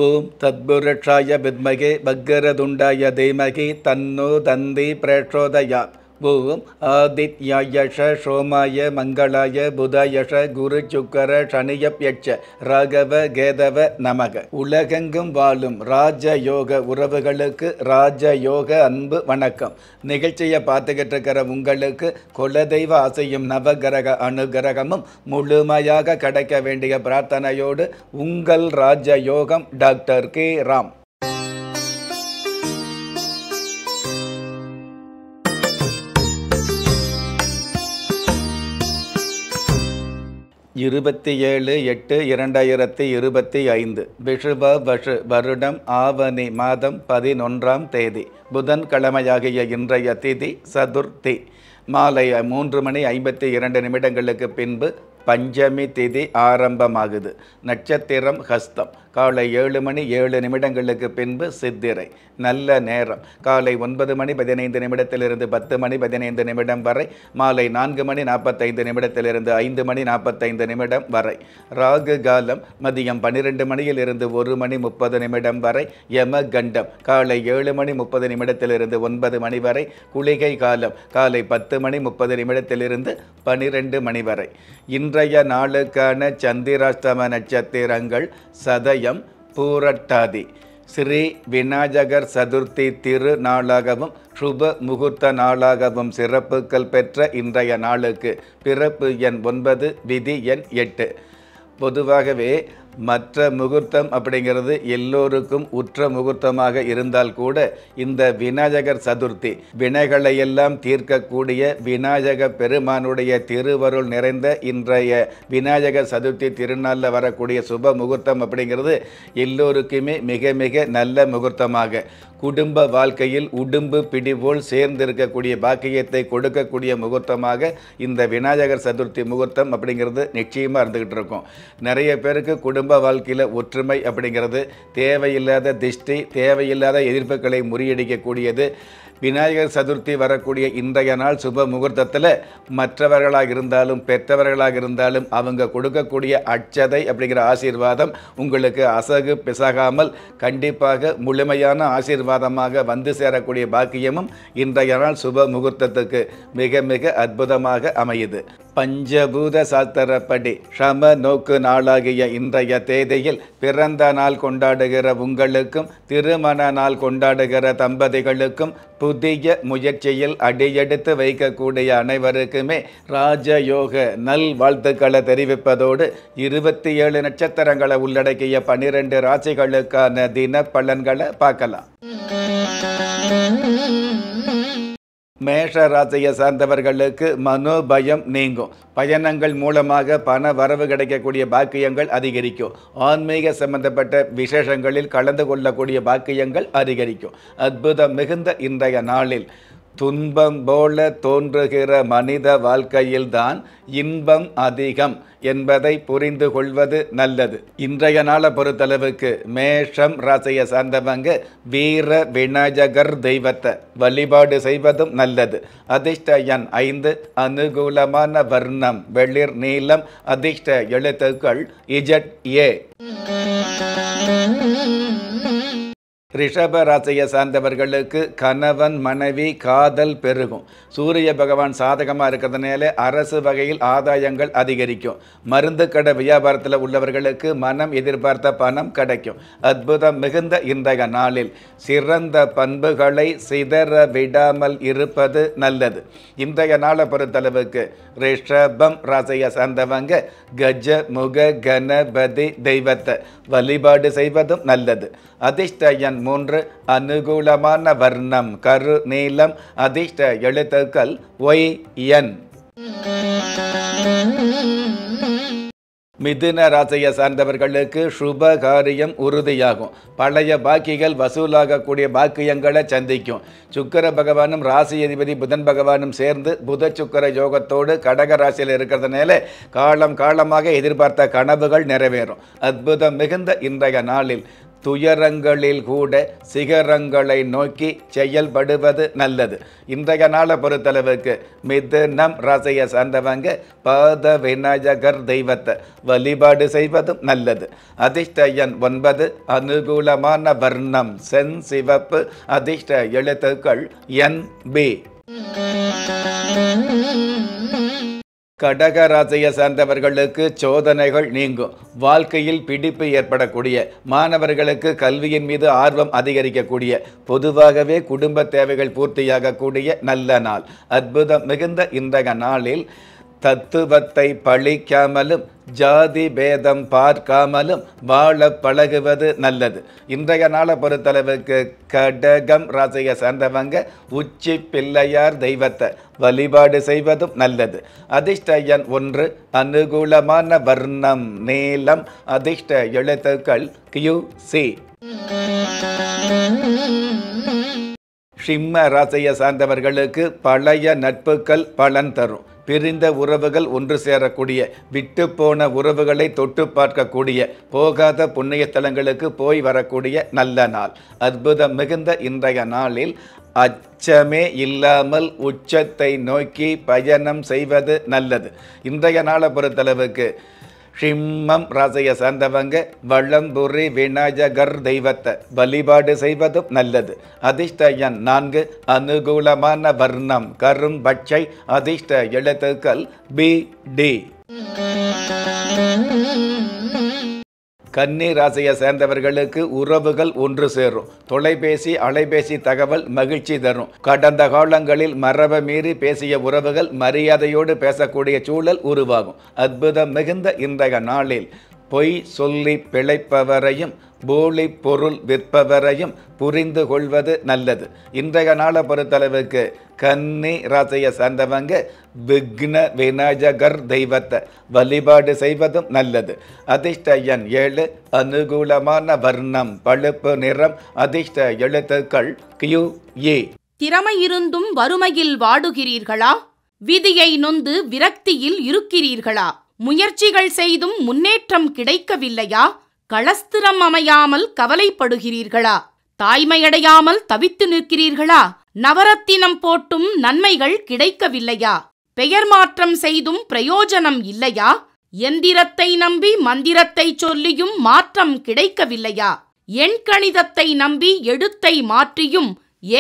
ஓம் தத்புருஷாய வித்மகே வக்கரதுண்டாய தீமகி தன்னோ தந்தி பிரச்சோதயாத். ஓம் ஆதித்யாயஷ சோமாய மங்களாய புதாயஷ குரு சுக்கர சனியப்யட்ச ராகவ கேதவ நமக. உலகெங்கும் வாழும் ராஜயோக உறவுகளுக்கு ராஜயோக அன்பு வணக்கம். நிகழ்ச்சியை பார்த்துக்கிட்டு இருக்கிற உங்களுக்கு குலதெய்வ ஆசையும் நவகிரக அனுகிரகமும் முழுமையாக கிடைக்க வேண்டிய பிரார்த்தனையோடு உங்கள் ராஜயோகம் டாக்டர் கே ராம். இருபத்தி 7/8/2025 விஷுவ வஷு வருடம் ஆவணி மாதம் 11ஆம் தேதி புதன்கிழமையாகிய இன்றைய திதி சதுர்த்தி. மாலை 3:52 பின்பு பஞ்சமி திதி ஆரம்பமாகுது. நட்சத்திரம் ஹஸ்தம். காலை 7:07 பின்பு சித்திரை. நல்ல நேரம் காலை 9:15 10:15 வரை, மாலை 4:45 5:45 வரை. ராகு காலம் மதியம் 12 மணியிலிருந்து 1:30 வரை. யம கண்டம் காலை 7:30 9 மணி வரை. குளிகை காலம் காலை 10:30 12 மணி வரை. இன்றைய நாளுக்கான சந்திராஷ்டம நட்சத்திரங்கள் சதயம், பூரட்டாதி. ஸ்ரீ விநாயகர் சதுர்த்தி திருநாளாகவும் சுப முகூர்த்த நாளாகவும் சிறப்புகள் பெற்ற இன்றைய நாளுக்கு பிறப்பு எண் 9, விதி எண் 8. பொதுவாகவே மற்ற முகூர்த்தம் அப்படிங்கிறது எல்லோருக்கும் உற்ற முகூர்த்தமாக இருந்தால் கூட இந்த விநாயகர் சதுர்த்தி வினைகளையெல்லாம் தீர்க்கக்கூடிய விநாயக பெருமானுடைய திருவருள் நிறைந்த இன்றைய விநாயகர் சதுர்த்தி திருநாளில் வரக்கூடிய சுப முகூர்த்தம் அப்படிங்கிறது எல்லோருக்குமே மிக மிக நல்ல முகூர்த்தமாக, குடும்ப வாழ்க்கையில் உடும்பு பிடிபோல் சேர்ந்திருக்கக்கூடிய பாக்கியத்தை கொடுக்கக்கூடிய முகூர்த்தமாக இந்த விநாயகர் சதுர்த்தி முகூர்த்தம் அப்படிங்கிறது நிச்சயமாக இருந்துக்கிட்டு இருக்கும். நிறைய பேருக்கு குடும்ப வாழ்க்கையில் ஒற்றுமை அப்படிங்கிறது, தேவையில்லாத திஷ்டி, தேவையில்லாத எதிர்ப்புகளை முறியடிக்கக்கூடியது. விநாயகர் சதுர்த்தி வரக்கூடிய இன்றைய நாள் சுப முகூர்த்தத்தில் மற்றவர்களாக இருந்தாலும் பெற்றவர்களாக இருந்தாலும் அவங்க கொடுக்கக்கூடிய அட்சதை அப்படிங்கிற ஆசீர்வாதம் உங்களுக்கு அசகு பிசகாமல் கண்டிப்பாக முழுமையான ஆசீர்வாதமாக வந்து சேரக்கூடிய பாக்கியமும் இன்றைய நாள் சுப முகூர்த்தத்துக்கு மிக மிக அற்புதமாக அமையுது. பஞ்சபூத சாஸ்திரப்படி சம நோக்கு நாளாகிய இன்றைய தேதியில் பிறந்த நாள் கொண்டாடுகிற உங்களுக்கும் திருமண நாள் கொண்டாடுகிற தம்பதிகளுக்கும் புதிய முயற்சியில் அடியெடுத்து வைக்கக்கூடிய அனைவருக்குமே ராஜயோக நல் வாழ்த்துக்களை தெரிவிப்பதோடு 27 நட்சத்திரங்களை உள்ளடக்கிய 12 ராசிகளுக்கான தின பலன்களை பார்க்கலாம். மேஷ ராசியை சார்ந்தவர்களுக்கு மனோபயம் நீங்கும். பயணங்கள் மூலமாக பண வரவு கிடைக்கக்கூடிய பாக்கியங்கள் அதிகரிக்கும். ஆன்மீக சம்பந்தப்பட்ட விசேஷங்களில் கலந்து கொள்ளக்கூடிய பாக்கியங்கள் அதிகரிக்கும். அற்புதம் மிகுந்த இன்றைய நாளில் துன்பம் போல தோன்றுகிற மனித வாழ்க்கையில்தான் இன்பம் அதிகம் என்பதை புரிந்து கொள்வது நல்லது. இன்றைய நாளை பொறுத்தளவுக்கு மேஷம் ராசியை சார்ந்தவங்க வீர விநாயகர் தெய்வத்தை வழிபாடு செய்வதும் நல்லது. அதிர்ஷ்ட எண் 5, அனுகூலமான வர்ணம் வெளிர் நீலம், அதிர்ஷ்ட எழுத்துக்கள் ZA. ரிஷப ராசியை சார்ந்தவர்களுக்கு கணவன் மனைவி காதல் பெருகும். சூரிய பகவான் சாதகமாக இருக்கிறதுனால அரசு வகையில் ஆதாயங்கள் அதிகரிக்கும். மருந்து கடை வியாபாரத்தில் உள்ளவர்களுக்கு மனம் எதிர்பார்த்த பணம் கிடைக்கும். அற்புதம் மிகுந்த இன்றைய நாளில் சிறந்த பண்புகளை சிதற விடாமல் இருப்பது நல்லது. இன்றைய நாளை பொறுத்தளவுக்கு ரிஷபம் ராசியை சார்ந்தவங்க கஜ முக கணபதி தெய்வத்தை வழிபாடு செய்வதும் நல்லது. அதிர்ஷ்ட எண் 3, அனுகூலமான வர்ணம் கரு நீலம், அதிர்ஷ்ட எழுத்துக்கள் YN. மிதுன ராசியை சார்ந்தவர்களுக்கு சுப காரியம் உறுதியாகும். பழைய பாக்கிகள் வசூலாகக்கூடிய பாக்கியங்களை சந்திக்கும். சுக்கிர பகவானும் ராசி அதிபதி புதன் பகவானும் சேர்ந்து புத சுக்கிர யோகத்தோடு கடக ராசியில் இருக்கிறதுனால காலமாக எதிர்பார்த்த கனவுகள் நிறைவேறும். அற்புதம் மிகுந்த இன்றைய நாளில் துயரங்களில் கூட சிகரங்களை நோக்கி செயல்படுவது நல்லது. இன்றைய நாளை பொறுத்தளவுக்கு மிதுனம் ராசியை சார்ந்தவங்க பாத விநாயகர் தெய்வத்தை வழிபாடு செய்வதும் நல்லது. அதிர்ஷ்ட எண் 9, அனுகூலமான வர்ணம் செஞ்சிவப்பு, அதிர்ஷ்ட எழுத்துக்கள் NB. கடக ராசியை சார்ந்தவர்களுக்கு சோதனைகள் நீங்கும். வாழ்க்கையில் பிடிப்பு ஏற்படக்கூடிய, மாணவர்களுக்கு கல்வியின் மீது ஆர்வம் அதிகரிக்கக்கூடிய, பொதுவாகவே குடும்ப தேவைகள் பூர்த்தியாகக்கூடிய நல்ல நாள். அற்புதம் மிகுந்த இன்றைய நாளில் தத்துவத்தை பழிக்காமலும் ஜாதி பேதம் பார்க்காமலும் வாழ பழகுவது நல்லது. இன்றைய நாளை பொறுத்தளவுக்கு கடகம் ராசியை சார்ந்தவங்க உச்சி பிள்ளையார் தெய்வத்தை வழிபாடு செய்வதும் நல்லது. அதிர்ஷ்ட எண் 1, அனுகூலமான வர்ணம் நீலம், அதிர்ஷ்ட எழுத்துக்கள் QC. சிம்ம ராசியை சார்ந்தவர்களுக்கு பழைய நட்புகள் பலன் தரும். பிரிந்த உறவுகள் ஒன்று சேரக்கூடிய, விட்டு போன உறவுகளை தொட்டு பார்க்கக்கூடிய, போகாத புண்ணிய ஸ்தலங்களுக்கு போய் வரக்கூடிய நல்ல நாள். அற்புதம் மிகுந்த இன்றைய நாளில் அச்சமே இல்லாமல் உச்சத்தை நோக்கி பயணம் செய்வது நல்லது. இன்றைய நாளை பொறுத்தளவுக்கு சிம்மம் ராசியை சார்ந்தவங்க வளம்புரி விநாயகர் தெய்வத்தை வழிபாடு செய்வதும் நல்லது. அதிர்ஷ்ட எண் 4, அனுகூலமான வர்ணம் கரும்பச்சை, அதிர்ஷ்ட எழுத்துக்கள் BD. கன்னி ராசியை சேர்ந்தவர்களுக்கு உறவுகள் ஒன்று சேரும். தொலைபேசி அலைபேசி தகவல் மகிழ்ச்சி தரும். கடந்த காலங்களில் மரபை மீறி பேசிய உறவுகள் மரியாதையோடு பேசக்கூடிய சூழல் உருவாகும். அற்புதம் மிகுந்த இன்றைய நாளில் பொய் சொல்லி பிழைப்பவரையும் போலி பொருள் விற்பவரையும் புரிந்து கொள்வது நல்லது. இன்றைய நாளை பொறுத்தளவுக்கு கன்னி ராசியை சார்ந்தவங்க விக்ன விநாயகர் தெய்வத்தை வழிபாடு செய்வதும் நல்லது. அதிர்ஷ்ட எண் 7, அனுகூலமான வர்ணம் பழுப்பு நிறம், அதிர்ஷ்ட எழுத்துக்கள் QE. திறமை இருந்தும் வறுமையில் வாடுகிறீர்களா? விதியை நொந்து விரக்தியில் இருக்கிறீர்களா? முயற்சிகள் செய்தும் முன்னேற்றம் கிடைக்கவில்லையா? களஸ்திரம் அமையாமல் கவலைப்படுகிறீர்களா? தாய்மையடையாமல் தவித்து நிற்கிறீர்களா? நவரத்தினம் போட்டும் நன்மைகள் கிடைக்கவில்லையா? பெயர் மாற்றம் செய்தும் பிரயோஜனம் இல்லையா? எந்திரத்தை நம்பி மந்திரத்தை சொல்லியும் மாற்றம் கிடைக்கவில்லையா? எண்கணிதத்தை நம்பி எழுத்தை மாற்றியும்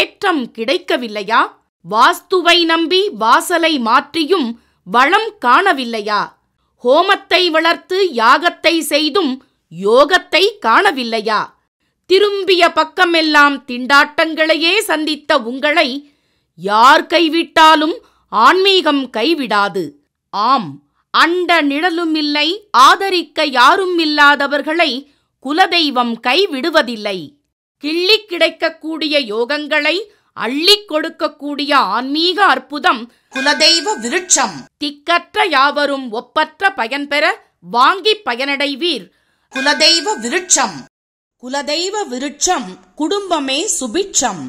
ஏற்றம் கிடைக்கவில்லையா? வாஸ்துவை நம்பி வாசலை மாற்றியும் வளம் காணவில்லையா? ஹோமத்தை வளர்த்து யாகத்தை செய்தும் யோகத்தை காணவில்லையா? திரும்பிய பக்கமெல்லாம் திண்டாட்டங்களையே சந்தித்த உங்களை யார் கைவிட்டாலும் ஆன்மீகம் கைவிடாது. ஆம், அண்ட நிழலும் இல்லை, ஆதரிக்க யாரும் இல்லாதவர்களை குலதெய்வம் கைவிடுவதில்லை. கிள்ளி கிடைக்கக்கூடிய யோகங்களை அள்ளிக் கொடுக்கக்கூடிய ஆன்மீக அற்புதம் குலதெய்வ விருட்சம். திக்கற்ற யாவரும் ஒப்பற்ற பயன்பெற வாங்கி பயனடைவீர். குலதெய்வ விருட்சம். குலதெய்வ விருட்சம், குடும்பமே சுபிட்சம்.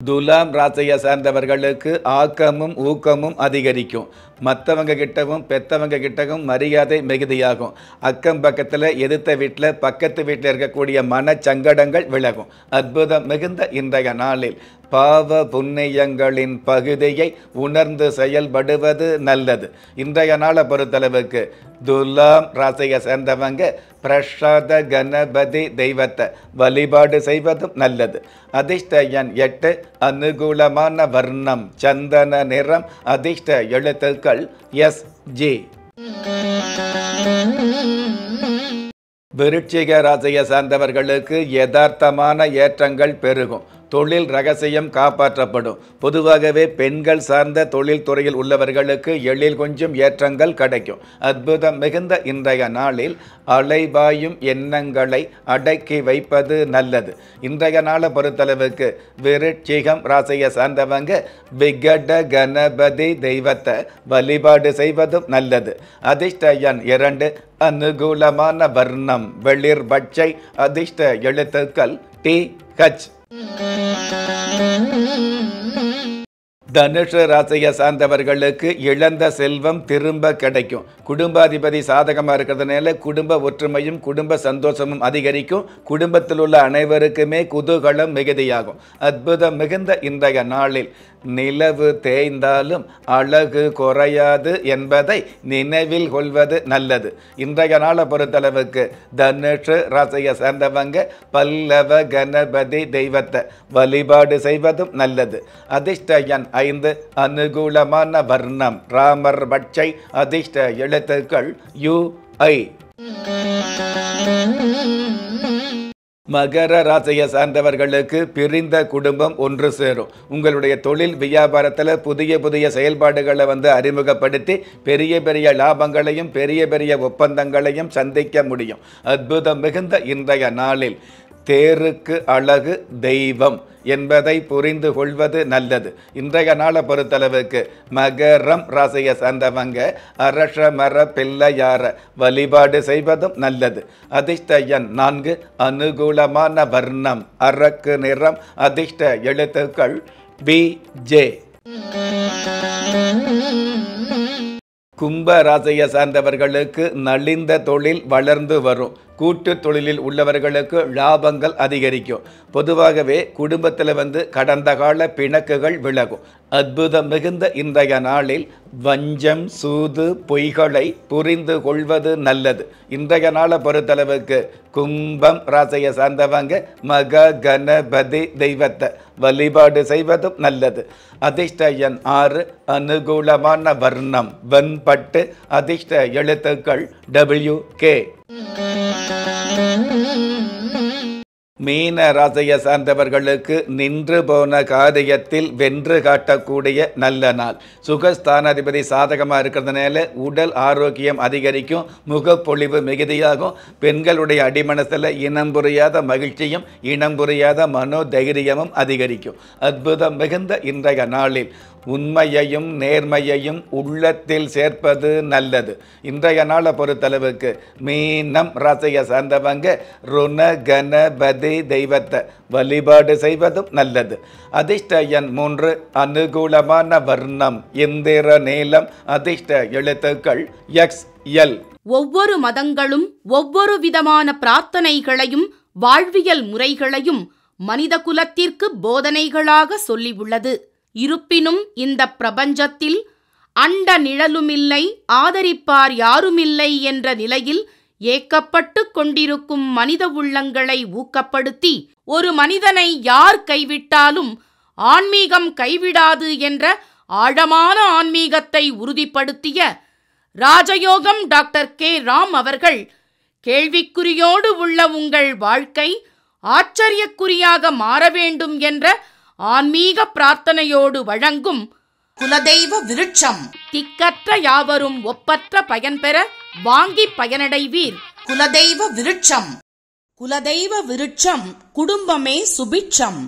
துலாம் ராசியை சார்ந்தவர்களுக்கு ஆக்கமும் ஊக்கமும் அதிகரிக்கும். மற்றவங்க கிட்டவும் பெற்றவங்க கிட்டவும் மரியாதை மிகுதியாகும். அக்கம் பக்கத்தில் எதிர்த்த வீட்டில் பக்கத்து வீட்டில் இருக்கக்கூடிய மனச்சங்கடங்கள் விலகும். அற்புதம் மிகுந்த இன்றைய நாளில் பாவ புண்ணியங்களின் பகுதியை உணர்ந்து செயல்படுவது நல்லது. இன்றைய நாளை பொறுத்தளவுக்கு துலாம் ராசியை சேர்ந்தவங்க பிரசாத கணபதி தெய்வத்தை வழிபாடு செய்வதும் நல்லது. அதிர்ஷ்ட எண் 8, அனுகூலமான வர்ணம் சந்தன நிறம், அதிர்ஷ்ட எழுத்துக்கள் SG. விருச்சிக ராசியை சார்ந்தவர்களுக்கு யதார்த்தமான ஏற்றங்கள் பெருகும். தொழில் ரகசியம் காப்பாற்றப்படும். பொதுவாகவே பெண்கள் சார்ந்த தொழில் துறையில் உள்ளவர்களுக்கு எழில் கொஞ்சம் ஏற்றங்கள் கிடைக்கும். அற்புதம் மிகுந்த இன்றைய நாளில் அலைபாயும் எண்ணங்களை அடக்கி வைப்பது நல்லது. இன்றைய நாளை பொறுத்தளவுக்கு விருச்சிகம் ராசியை சார்ந்தவங்க விகட கணபதி தெய்வத்தை வழிபாடு செய்வதும் நல்லது. அதிர்ஷ்ட எண் 2, அனுகூலமான வர்ணம் வெளிர் பச்சை, அதிர்ஷ்ட எழுத்துக்கள் TH. தனுஷ ராசியை சார்ந்தவர்களுக்கு இழந்த செல்வம் திரும்ப கிடைக்கும். குடும்பாதிபதி சாதகமாக இருக்கிறதுனால குடும்ப ஒற்றுமையும் குடும்ப சந்தோஷமும் அதிகரிக்கும். குடும்பத்தில் உள்ள அனைவருக்குமே குதூகலம் மிகுதியாகும். அற்புதம் மிகுந்த இன்றைய நாளில் நிலவு தேய்ந்தாலும் அழகு குறையாது என்பதை நினைவில் கொள்வது நல்லது. இன்றைய நாளை பொறுத்தளவுக்கு தனுஷ ராசியை சேர்ந்தவங்க பல்லவ கணபதி தெய்வத்தை வழிபாடு செய்வதும் நல்லது. அதிர்ஷ்ட எண் 5. அனுகூலமான வர்ணம் ராமர் பட்சை. அதிர்ஷ்ட எழுத்துக்கள் UI. மகர ராசியை சார்ந்தவர்களுக்கு பிரிந்த குடும்பம் ஒன்று சேரும். உங்களுடைய தொழில் வியாபாரத்தில் புதிய செயல்பாடுகளை அறிமுகப்படுத்தி பெரிய பெரிய லாபங்களையும் பெரிய பெரிய ஒப்பந்தங்களையும் சந்திக்க முடியும். அற்புதம் மிகுந்த இன்றைய நாளில் தேருக்கு அழகு தெய்வம் என்பதை புரிந்து கொள்வது நல்லது. இன்றைய நாளை பொறுத்தளவுக்கு மகரம் ராசியை சார்ந்தவங்க அரச மர பிள்ளையார வழிபாடு செய்வதும் நல்லது. அதிர்ஷ்ட எண் 4. அனுகூலமான வர்ணம் அரக்கு நிறம். அதிர்ஷ்ட எழுத்துக்கள் BJ. கும்ப ராசியை சார்ந்தவர்களுக்கு நலிந்த தொழில் வளர்ந்து வரும். கூட்டு தொழிலில் உள்ளவர்களுக்கு லாபங்கள் அதிகரிக்கும். பொதுவாகவே குடும்பத்தில் கடந்த கால பிணக்குகள் விலகும். அற்புதம் மிகுந்த இன்றைய நாளில் வஞ்சம் சூது பொய்களை புரிந்து கொள்வது நல்லது. இன்றைய நாளை பொறுத்தளவுக்கு கும்பம் ராசியை சார்ந்தவங்க மக கணபதி தெய்வத்தை வழிபாடு செய்வதும் நல்லது. அதிர்ஷ்ட எண் 6. அனுகூலமான வர்ணம் வெண்பட்டு. அதிர்ஷ்ட எழுத்துக்கள் WK. மீன ராசியை சார்ந்தவர்களுக்கு நின்று போன காரியத்தில் வென்று காட்டக்கூடிய நல்ல நாள். சுகஸ்தானாதிபதி சாதகமாக இருக்கிறதுனால உடல் ஆரோக்கியம் அதிகரிக்கும். முகப்பொழிவு மிகுதியாகும். பெண்களுடைய அடிமனசில் இனம் புரியாத மகிழ்ச்சியும் இனம் புரியாத மனோதைரியமும் அதிகரிக்கும். அற்புதம் மிகுந்த இன்றைய நாளில் உண்மையையும் நேர்மையையும் உள்ளத்தில் சேர்ப்பது நல்லது. இன்றைய நாளை பொறுத்தளவுக்கு மீனம் ராசியை சார்ந்தவங்க ருண கணபதி தெய்வத்தை வழிபாடு செய்வதும் நல்லது. அதிர்ஷ்ட எண் 3. அனுகூலமான வர்ணம் இந்திர நீலம். அதிர்ஷ்ட எழுத்துக்கள் XL. ஒவ்வொரு மதங்களும் ஒவ்வொரு விதமான பிரார்த்தனைகளையும் வாழ்வியல் முறைகளையும் மனித குலத்திற்கு போதனைகளாக சொல்லியுள்ளது. இருப்பினும் இந்த பிரபஞ்சத்தில் அண்ட நிழலுமில்லை ஆதரிப்பார் யாருமில்லை என்ற நிலையில் ஏக்கப்பட்டு கொண்டிருக்கும் மனித உள்ளங்களை ஊக்கப்படுத்தி ஒரு மனிதனை யார் கைவிட்டாலும் ஆன்மீகம் கைவிடாது என்ற ஆழமான ஆன்மீகத்தை உறுதிப்படுத்திய ராஜயோகம் டாக்டர் K. ராம் அவர்கள் கேள்விக்குறியோடு உள்ள உங்கள் வாழ்க்கை ஆச்சரியக்குறியாக மாற வேண்டும் என்ற ஆன்மீக பிரார்த்தனையோடு வழங்கும் குலதெய்வ விருட்சம். திக்கற்ற யாவரும் ஒப்பற்ற பயன்பெற வாங்கி பயனடைவீர். குலதெய்வ விருட்சம். குலதெய்வ விருட்சம் குடும்பமே சுபிட்சம்.